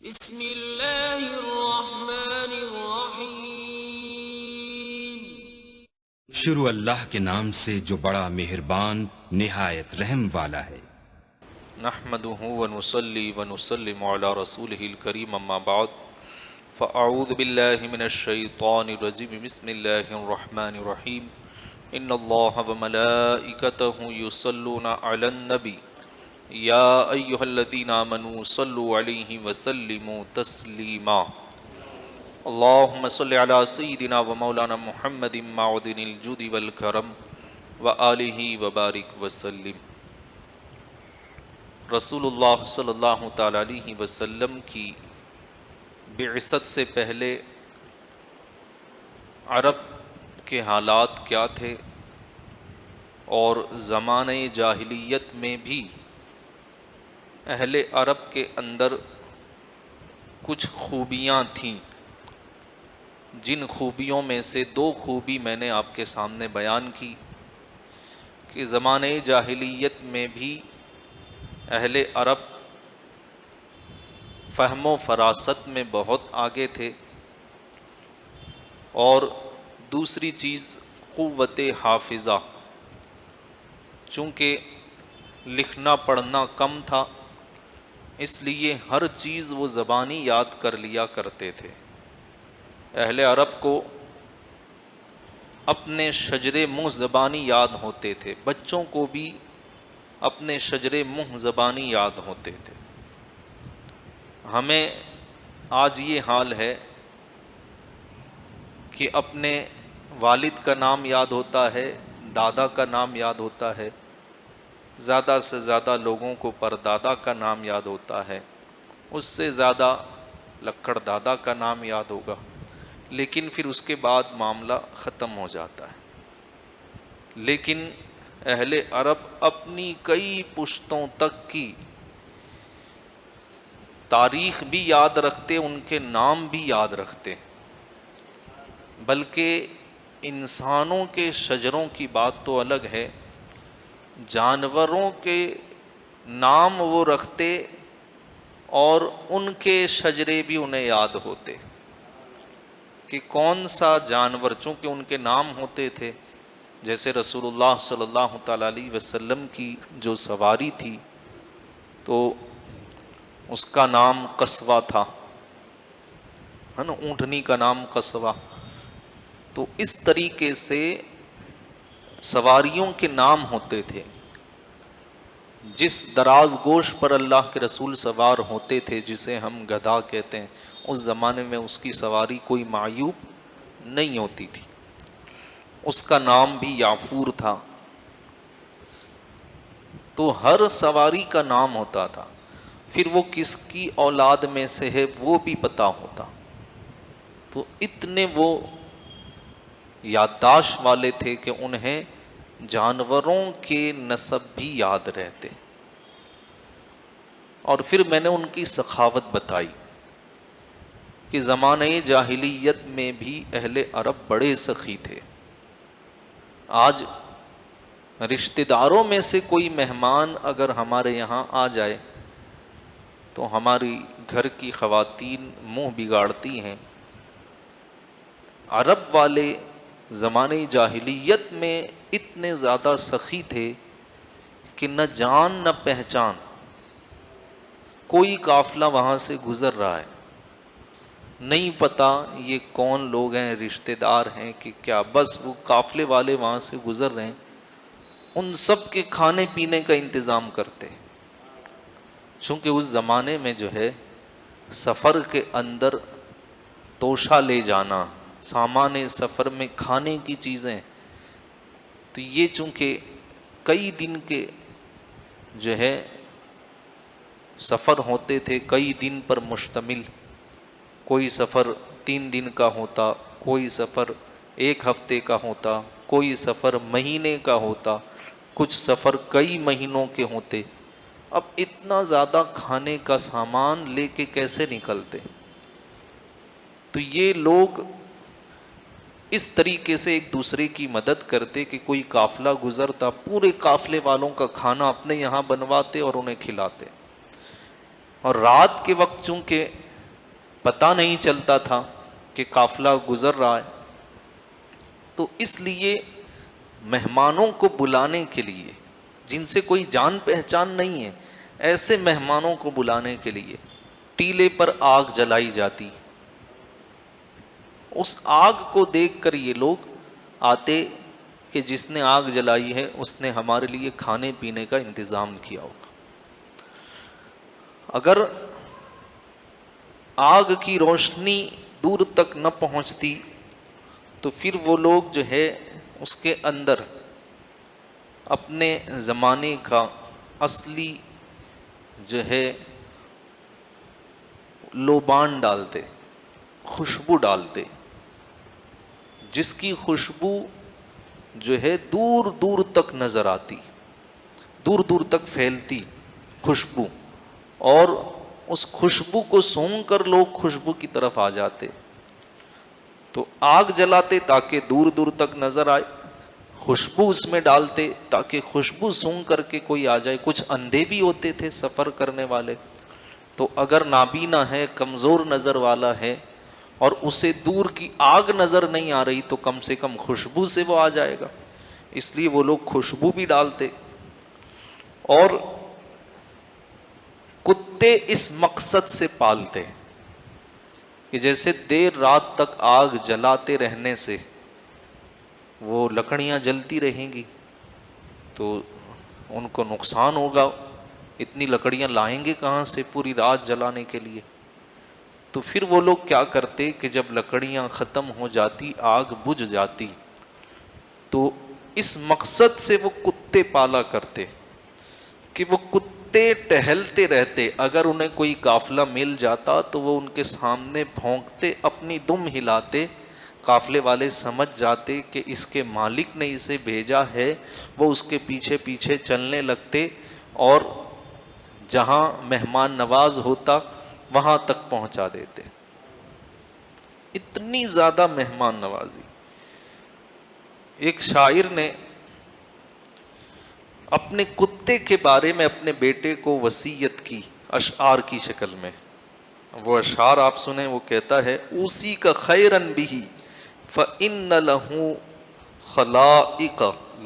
بسم اللہ الرحمن الرحیم۔ شروع اللہ کے نام سے جو بڑا مہربان نہایت رحم والا ہے۔ نحمده ونصلي ونسلم على رسوله الكريم اما بعد فاعوذ بالله من الشيطان الرجيم بسم الله الرحمن الرحيم ان الله وملائكته يصلون على النبي يا ايها الذين امنوا صلوا عليه وسلموا تسليما اللهم صل على سيدنا ومولانا محمد معدن الجود والكرم وآله وبارك وسلم۔ رسول اللہ صلی اللہ تعالیٰ علیہ وسلم کی بعثت سے پہلے عرب کے حالات کیا تھے، اور زمانۂ جاہلیت میں بھی اہل عرب کے اندر کچھ خوبیاں تھیں، جن خوبیوں میں سے دو خوبی میں نے آپ کے سامنے بیان کی کہ زمانۂ جاہلیت میں بھی اہل عرب فہم و فراست میں بہت آگے تھے، اور دوسری چیز قوت حافظہ، چونکہ لکھنا پڑھنا کم تھا اس لیے ہر چیز وہ زبانی یاد کر لیا کرتے تھے۔ اہل عرب کو اپنے شجر منہ زبانی یاد ہوتے تھے، بچوں کو بھی اپنے شجر منہ زبانی یاد ہوتے تھے۔ ہمیں آج یہ حال ہے کہ اپنے والد کا نام یاد ہوتا ہے، دادا کا نام یاد ہوتا ہے، زیادہ سے زیادہ لوگوں کو پردادا کا نام یاد ہوتا ہے، اس سے زیادہ لکڑ دادا کا نام یاد ہوگا، لیکن پھر اس کے بعد معاملہ ختم ہو جاتا ہے۔ لیکن اہل عرب اپنی کئی پشتوں تک کی تاریخ بھی یاد رکھتے، ان کے نام بھی یاد رکھتے، بلکہ انسانوں کے شجروں کی بات تو الگ ہے، جانوروں کے نام وہ رکھتے اور ان کے شجرے بھی انہیں یاد ہوتے کہ کون سا جانور، چونکہ ان کے نام ہوتے تھے۔ جیسے رسول اللہ صلی اللہ تعالیٰ علیہ وسلم کی جو سواری تھی تو اس کا نام قصوہ تھا، ہے نا، اونٹنی کا نام قصوہ۔ تو اس طریقے سے سواریوں کے نام ہوتے تھے۔ جس دراز گوش پر اللہ کے رسول سوار ہوتے تھے، جسے ہم گدھا کہتے ہیں، اس زمانے میں اس کی سواری کوئی معیوب نہیں ہوتی تھی، اس کا نام بھی یافور تھا۔ تو ہر سواری کا نام ہوتا تھا، پھر وہ کس کی اولاد میں سے ہے وہ بھی پتہ ہوتا۔ تو اتنے وہ یادداشت والے تھے کہ انہیں جانوروں کے نسب بھی یاد رہتے۔ اور پھر میں نے ان کی سخاوت بتائی کہ زمانہ جاہلیت میں بھی اہل عرب بڑے سخی تھے۔ آج رشتہ داروں میں سے کوئی مہمان اگر ہمارے یہاں آ جائے تو ہماری گھر کی خواتین منہ بگاڑتی ہیں۔ عرب والے زمانہ جاہلیت میں اتنے زیادہ سخی تھے کہ نہ جان نہ پہچان، کوئی قافلہ وہاں سے گزر رہا ہے، نہیں پتا یہ کون لوگ ہیں، رشتہ دار ہیں کہ کیا، بس وہ قافلے والے وہاں سے گزر رہے ہیں، ان سب کے کھانے پینے کا انتظام کرتے۔ چونکہ اس زمانے میں جو ہے سفر کے اندر توشہ لے جانا، سامان سفر میں کھانے کی چیزیں، تو یہ چونکہ کئی دن کے جو ہے سفر ہوتے تھے، کئی دن پر مشتمل، کوئی سفر 3 دن کا ہوتا، کوئی سفر 1 ہفتے کا ہوتا، کوئی سفر مہینے کا ہوتا، کچھ سفر کئی مہینوں کے ہوتے۔ اب اتنا زیادہ کھانے کا سامان لے کے کیسے نکلتے؟ تو یہ لوگ اس طریقے سے ایک دوسرے کی مدد کرتے کہ کوئی قافلہ گزرتا، پورے قافلے والوں کا کھانا اپنے یہاں بنواتے اور انہیں کھلاتے۔ اور رات کے وقت چونکہ پتہ نہیں چلتا تھا کہ قافلہ گزر رہا ہے. تو اس لیے مہمانوں کو بلانے کے لیے، جن سے کوئی جان پہچان نہیں ہے، ایسے مہمانوں کو بلانے کے لیے ٹیلے پر آگ جلائی جاتی. اس آگ کو دیکھ کر یہ لوگ آتے کہ جس نے آگ جلائی ہے اس نے ہمارے لیے کھانے پینے کا انتظام کیا ہوگا. اگر آگ کی روشنی دور تک نہ پہنچتی تو پھر وہ لوگ جو ہے اس کے اندر اپنے زمانے کا اصلی جو ہے لوبان ڈالتے، خوشبو ڈالتے، جس کی خوشبو جو ہے دور دور تک نظر آتی، دور دور تک پھیلتی خوشبو، اور اس خوشبو کو سونگھ کر لوگ خوشبو کی طرف آ جاتے. تو آگ جلاتے تاکہ دور دور تک نظر آئے، خوشبو اس میں ڈالتے تاکہ خوشبو سونگھ کر کے کوئی آ جائے. کچھ اندھے بھی ہوتے تھے سفر کرنے والے، تو اگر نابینا ہے، کمزور نظر والا ہے اور اسے دور کی آگ نظر نہیں آ رہی تو کم سے کم خوشبو سے وہ آ جائے گا، اس لیے وہ لوگ خوشبو بھی ڈالتے. اور کتے اس مقصد سے پالتے کہ جیسے دیر رات تک آگ جلاتے رہنے سے وہ لکڑیاں جلتی رہیں گی تو ان کو نقصان ہوگا، اتنی لکڑیاں لائیں گے کہاں سے پوری رات جلانے کے لیے. تو پھر وہ لوگ کیا کرتے کہ جب لکڑیاں ختم ہو جاتی، آگ بجھ جاتی، تو اس مقصد سے وہ کتے پالا کرتے کہ وہ کتے ٹہلتے رہتے. اگر انہیں کوئی قافلہ مل جاتا تو وہ ان کے سامنے بھونکتے، اپنی دم ہلاتے، قافلے والے سمجھ جاتے کہ اس کے مالک نے اسے بھیجا ہے. وہ اس کے پیچھے پیچھے چلنے لگتے اور جہاں مہمان نواز ہوتا وہاں تک پہنچا دیتے. اتنی زیادہ مہمان نوازی. ایک شاعر نے اپنے کتے کے بارے میں اپنے بیٹے کو وصیت کی اشعار کی شکل میں. وہ اشعار آپ سنیں. وہ کہتا ہے: اسی کا خیرن بھی فإن له خلائق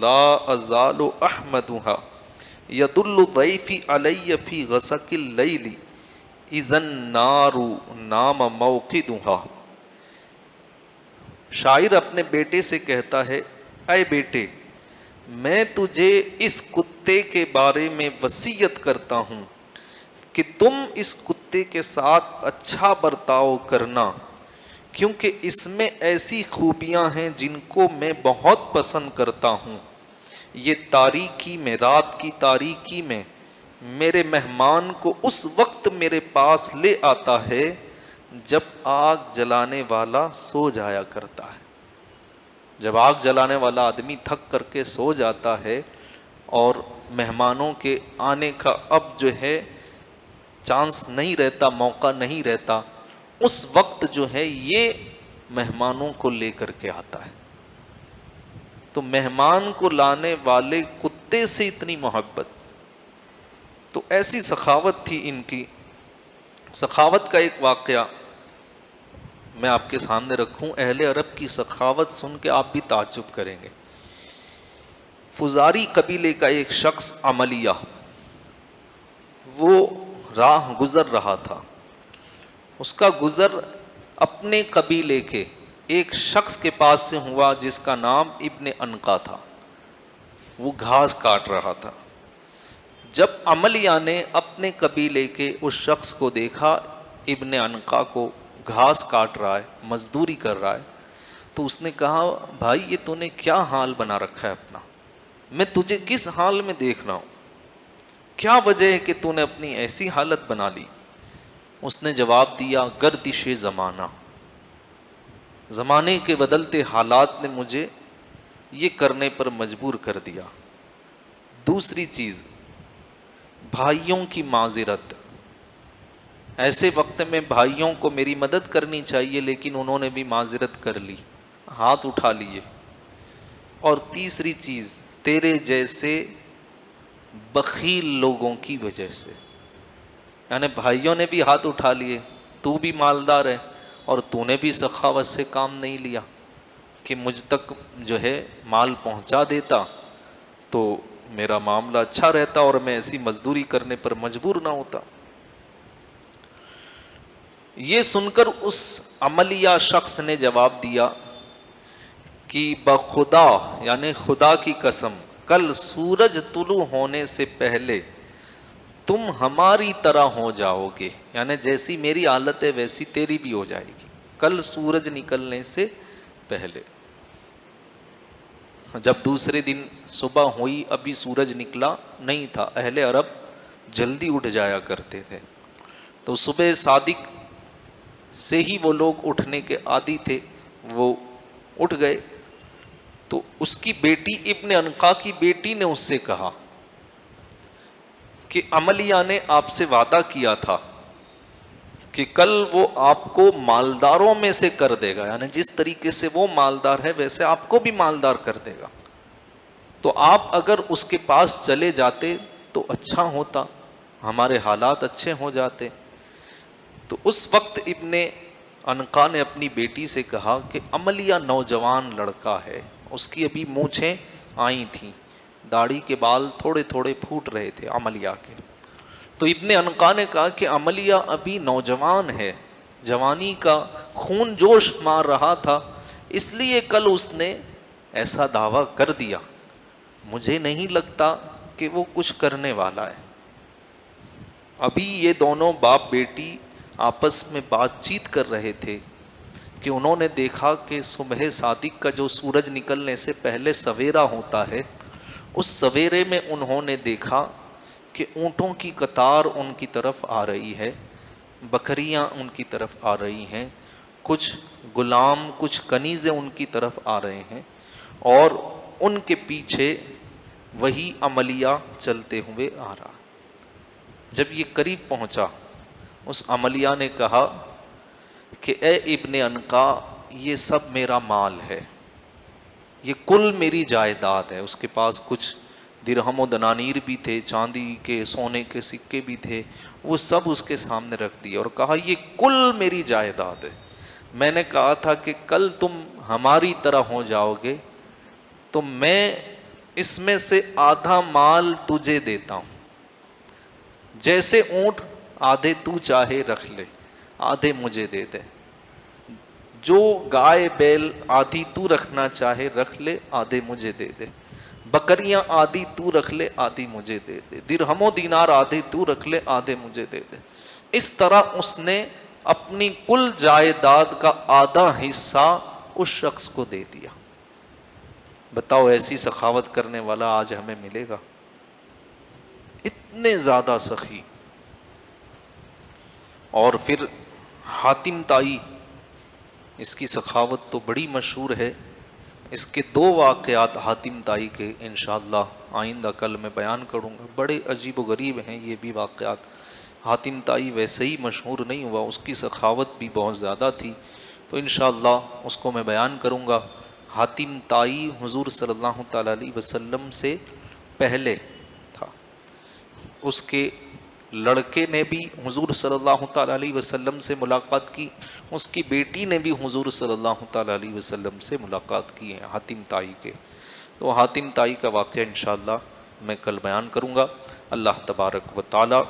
لا ازال احمدها يدل ضيفي علي في غسق الليل اذا النار نام موقدها. شاعر اپنے بیٹے سے کہتا ہے: اے بیٹے، میں تجھے اس کتے کے بارے میں وصیت کرتا ہوں کہ تم اس کتے کے ساتھ اچھا برتاؤ کرنا، کیونکہ اس میں ایسی خوبیاں ہیں جن کو میں بہت پسند کرتا ہوں. یہ تاریکی میں، رات کی تاریکی میں میرے مہمان کو اس وقت میرے پاس لے آتا ہے جب آگ جلانے والا سو جایا کرتا ہے. جب آگ جلانے والا آدمی تھک کر کے سو جاتا ہے اور مہمانوں کے آنے کا اب جو ہے چانس نہیں رہتا، موقع نہیں رہتا، اس وقت جو ہے یہ مہمانوں کو لے کر کے آتا ہے. تو مہمان کو لانے والے کتے سے اتنی محبت. تو ایسی سخاوت تھی ان کی. سخاوت کا ایک واقعہ میں آپ کے سامنے رکھوں. اہل عرب کی سخاوت سن کے آپ بھی تعجب کریں گے. فزاری قبیلے کا ایک شخص عملیہ، وہ راہ گزر رہا تھا. اس کا گزر اپنے قبیلے کے ایک شخص کے پاس سے ہوا جس کا نام ابن عنقا تھا. وہ گھاس کاٹ رہا تھا. جب عملیہ نے اپنے قبیلے کے اس شخص کو دیکھا، ابن عنقا کو گھاس کاٹ رہا ہے، مزدوری کر رہا ہے، تو اس نے کہا: بھائی یہ تو نے کیا حال بنا رکھا ہے اپنا، میں تجھے کس حال میں دیکھ رہا ہوں، کیا وجہ ہے کہ تو نے اپنی ایسی حالت بنا لی؟ اس نے جواب دیا: گردش زمانہ، زمانے کے بدلتے حالات نے مجھے یہ کرنے پر مجبور کر دیا. دوسری چیز، بھائیوں کی معذرت. ایسے وقت میں بھائیوں کو میری مدد کرنی چاہیے لیکن انہوں نے بھی معذرت کر لی، ہاتھ اٹھا لیے. اور تیسری چیز، تیرے جیسے بخیل لوگوں کی وجہ سے. یعنی بھائیوں نے بھی ہاتھ اٹھا لیے تو بھی مالدار ہے اور تو نے بھی سخاوت سے کام نہیں لیا کہ مجھ تک جو ہے مال پہنچا دیتا تو میرا معاملہ اچھا رہتا اور میں ایسی مزدوری کرنے پر مجبور نہ ہوتا. یہ سن کر اس عملیہ شخص نے جواب دیا کہ بخدا یعنی خدا کی قسم کل سورج طلوع ہونے سے پہلے تم ہماری طرح ہو جاؤ گے، یعنی جیسی میری حالت ہے ویسی تیری بھی ہو جائے گی کل سورج نکلنے سے پہلے. جب دوسرے دن صبح ہوئی ابھی سورج نکلا نہیں تھا. اہل عرب جلدی اٹھ جایا کرتے تھے تو صبح صادق سے ہی وہ لوگ اٹھنے کے عادی تھے. وہ اٹھ گئے تو اس کی بیٹی ابن عنقا کی بیٹی نے اس سے کہا کہ عملیہ نے آپ سے وعدہ کیا تھا کہ کل وہ آپ کو مالداروں میں سے کر دے گا، یعنی جس طریقے سے وہ مالدار ہے ویسے آپ کو بھی مالدار کر دے گا، تو آپ اگر اس کے پاس چلے جاتے تو اچھا ہوتا، ہمارے حالات اچھے ہو جاتے. تو اس وقت ابن عنقا نے اپنی بیٹی سے کہا کہ عملیہ نوجوان لڑکا ہے، اس کی ابھی مونچھیں آئی تھیں، داڑھی کے بال تھوڑے تھوڑے پھوٹ رہے تھے عملیہ کے. تو ابن عنقا نے کہا کہ عملیہ ابھی نوجوان ہے، جوانی کا خون جوش مار رہا تھا، اس لیے کل اس نے ایسا دعویٰ کر دیا، مجھے نہیں لگتا کہ وہ کچھ کرنے والا ہے. ابھی یہ دونوں باپ بیٹی آپس میں بات چیت کر رہے تھے کہ انہوں نے دیکھا کہ صبح صادق کا جو سورج نکلنے سے پہلے سویرا ہوتا ہے، اس سویرے میں انہوں نے دیکھا کہ اونٹوں کی قطار ان کی طرف آ رہی ہے، بکریاں ان کی طرف آ رہی ہیں، کچھ غلام کچھ کنیزیں ان کی طرف آ رہے ہیں، اور ان کے پیچھے وہی عملیہ چلتے ہوئے آ رہا. جب یہ قریب پہنچا اس عملیہ نے کہا کہ اے ابن عنقا یہ سب میرا مال ہے، یہ کل میری جائیداد ہے. اس کے پاس کچھ درہم و دنانیر بھی تھے، چاندی کے سونے کے سکے بھی تھے، وہ سب اس کے سامنے رکھ دیے اور کہا یہ کل میری جائیداد ہے. میں نے کہا تھا کہ کل تم ہماری طرح ہو جاؤ گے تو میں اس میں سے آدھا مال تجھے دیتا ہوں، جیسے اونٹ آدھے تو چاہے رکھ لے، آدھے مجھے دے دے. جو گائے بیل آدھی تو رکھنا چاہے رکھ لے، آدھے مجھے دے دے. بکریاں آدھی تو رکھ لے، آدھی مجھے دے دے. درہم و دینار آدھے تو رکھ لے، آدھے مجھے دے دے. اس طرح اس نے اپنی کل جائیداد کا آدھا حصہ اس شخص کو دے دیا. بتاؤ ایسی سخاوت کرنے والا آج ہمیں ملے گا؟ اتنے زیادہ سخی. اور پھر حاتم طائی، اس کی سخاوت تو بڑی مشہور ہے. اس کے 2 واقعات حاتم طائی کے انشاءاللہ آئندہ کل میں بیان کروں گا. بڑے عجیب و غریب ہیں یہ بھی واقعات. حاتم طائی ویسے ہی مشہور نہیں ہوا، اس کی سخاوت بھی بہت زیادہ تھی، تو انشاءاللہ اس کو میں بیان کروں گا. حاتم طائی حضور صلی اللہ تعالیٰ علیہ وسلم سے پہلے تھا. اس کے لڑکے نے بھی حضور صلی اللہ تعالیٰ علیہ وسلم سے ملاقات کی، اس کی بیٹی نے بھی حضور صلی اللہ تعالیٰ علیہ وسلم سے ملاقات کی ہے حاتم طائی کے. تو حاتم طائی کا واقعہ انشاءاللہ میں کل بیان کروں گا. اللہ تبارک و تعالی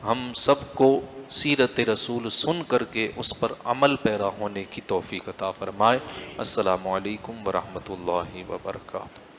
ہم سب کو سیرت رسول سن کر کے اس پر عمل پیرا ہونے کی توفیق عطا فرمائے. السلام علیکم ورحمۃ اللہ وبرکاتہ.